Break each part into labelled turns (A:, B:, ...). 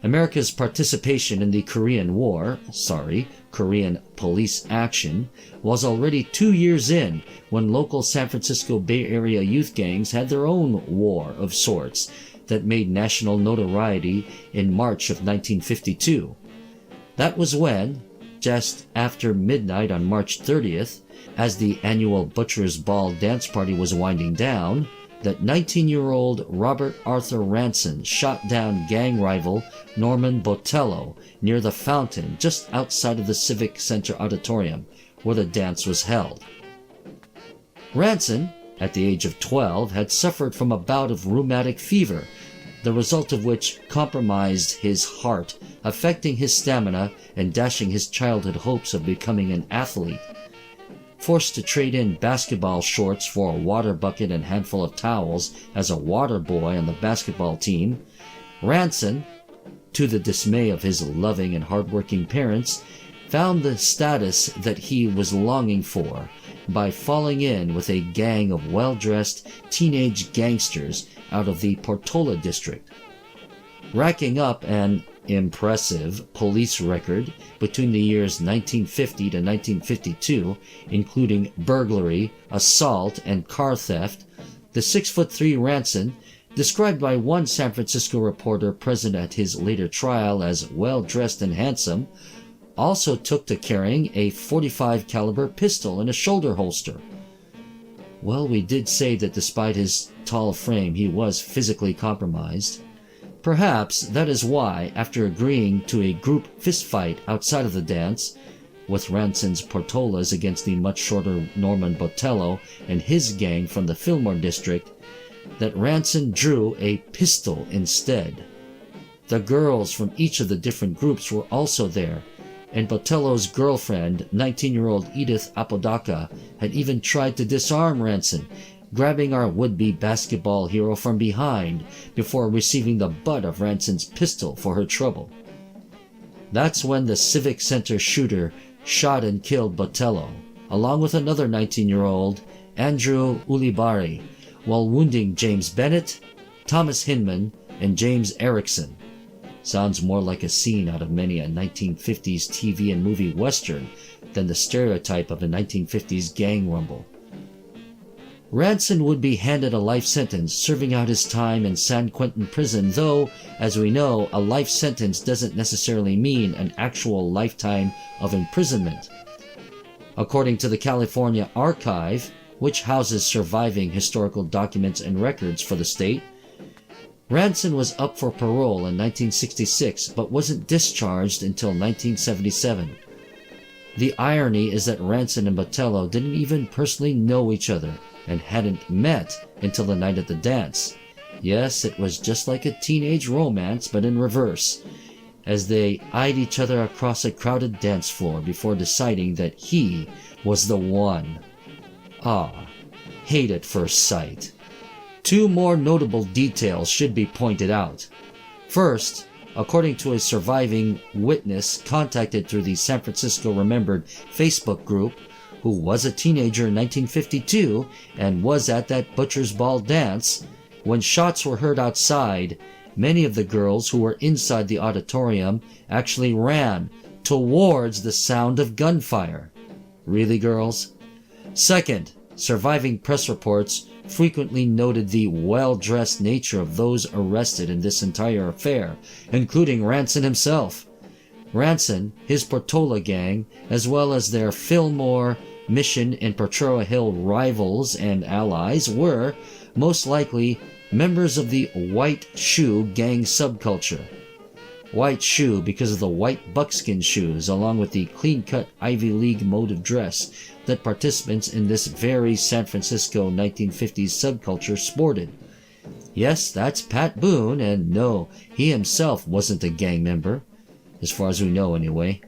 A: America's participation in the Korean police action, was already 2 years in when local San Francisco Bay Area youth gangs had their own war of sorts that made national notoriety in March of 1952. That was when, just after midnight on March 30th, as the annual Butcher's Ball dance party was winding down, that 19-year-old Robert Arthur Ranson shot down gang rival Norman Botello near the fountain just outside of the Civic Center auditorium where the dance was held. Ranson, at the age of 12, had suffered from a bout of rheumatic fever, the result of which compromised his heart, affecting his stamina and dashing his childhood hopes of becoming an athlete. Forced to trade in basketball shorts for a water bucket and handful of towels as a water boy on the basketball team, Ranson, to the dismay of his loving and hardworking parents, found the status that he was longing for by falling in with a gang of well-dressed teenage gangsters out of the Portola district. Racking up an impressive police record between the years 1950 to 1952, including burglary, assault, and car theft, the 6'3" Ranson, described by one San Francisco reporter present at his later trial as well-dressed and handsome, also took to carrying a .45 caliber pistol in a shoulder holster. Well, we did say that despite his tall frame, he was physically compromised. Perhaps that is why, after agreeing to a group fistfight outside of the dance, with Ranson's Portolas against the much shorter Norman Botello and his gang from the Fillmore district, that Ranson drew a pistol instead. The girls from each of the different groups were also there, and Botello's girlfriend, 19-year-old Edith Apodaca, had even tried to disarm Ranson, grabbing our would-be basketball hero from behind before receiving the butt of Ranson's pistol for her trouble. That's when the Civic Center shooter shot and killed Botello, along with another 19-year-old, Andrew Ulibari, while wounding James Bennett, Thomas Hinman, and James Erickson. Sounds more like a scene out of many a 1950s TV and movie western than the stereotype of a 1950s gang rumble. Ranson would be handed a life sentence, serving out his time in San Quentin prison, though, as we know, a life sentence doesn't necessarily mean an actual lifetime of imprisonment. According to the California Archive, which houses surviving historical documents and records for the state, Ranson was up for parole in 1966 but wasn't discharged until 1977. The irony is that Ranson and Botello didn't even personally know each other and hadn't met until the night at the dance. Yes, it was just like a teenage romance, but in reverse, as they eyed each other across a crowded dance floor before deciding that he was the one. Ah, hate at first sight. Two more notable details should be pointed out. First, according to a surviving witness contacted through the San Francisco Remembered Facebook group, who was a teenager in 1952 and was at that Butcher's Ball dance, when shots were heard outside, many of the girls who were inside the auditorium actually ran towards the sound of gunfire. Really, girls? Second, surviving press reports frequently noted the well-dressed nature of those arrested in this entire affair, including Ranson himself. Ranson, his Portola gang, as well as their Fillmore, Mission, and Potrero Hill rivals and allies were, most likely, members of the White Shoe gang subculture. White shoe because of the white buckskin shoes along with the clean-cut Ivy League mode of dress that participants in this very San Francisco 1950s subculture sported. Yes, that's Pat Boone, and no, he himself wasn't a gang member, as far as we know anyway.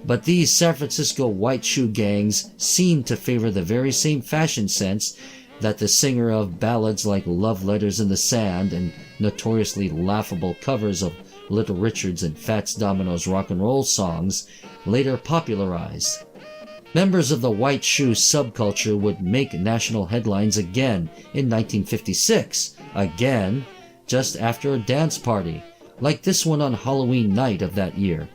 A: But these San Francisco white shoe gangs seem to favor the very same fashion sense that the singer of ballads like Love Letters in the Sand and notoriously laughable covers of Little Richard's and Fats Domino's rock and roll songs later popularized. Members of the white shoe subculture would make national headlines again in 1956, again just after a dance party, like this one on Halloween night of that year,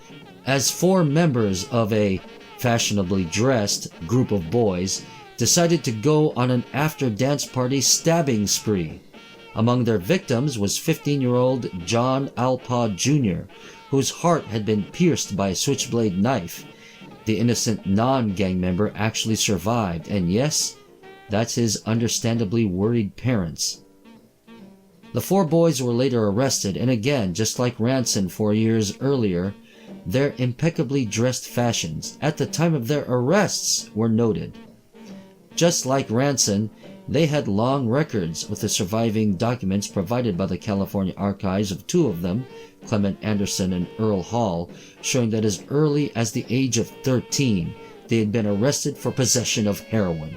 A: as 4 members of a fashionably dressed group of boys decided to go on an after-dance party stabbing spree. Among their victims was 15-year-old John Alpaugh Jr., whose heart had been pierced by a switchblade knife. The innocent non-gang member actually survived, and yes, that's his understandably worried parents. The 4 boys were later arrested, and again, just like Ranson 4 years earlier, their impeccably dressed fashions at the time of their arrests were noted. Just like Ranson, they had long records, with the surviving documents provided by the California archives of 2 of them, Clement Anderson and Earl Hall, showing that as early as the age of 13, they had been arrested for possession of heroin.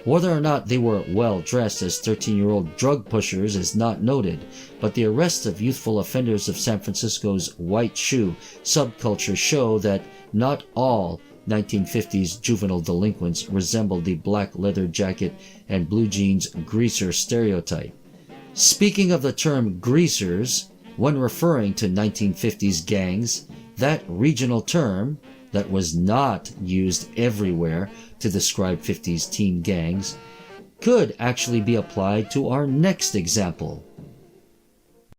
A: Whether or not they were well dressed as 13-year-old drug pushers is not noted, but the arrests of youthful offenders of San Francisco's white shoe subculture show that not all 1950s juvenile delinquents resembled the black leather jacket and blue jeans greaser stereotype. Speaking of the term greasers, when referring to 1950s gangs, that regional term, that was not used everywhere to describe 50s teen gangs, could actually be applied to our next example.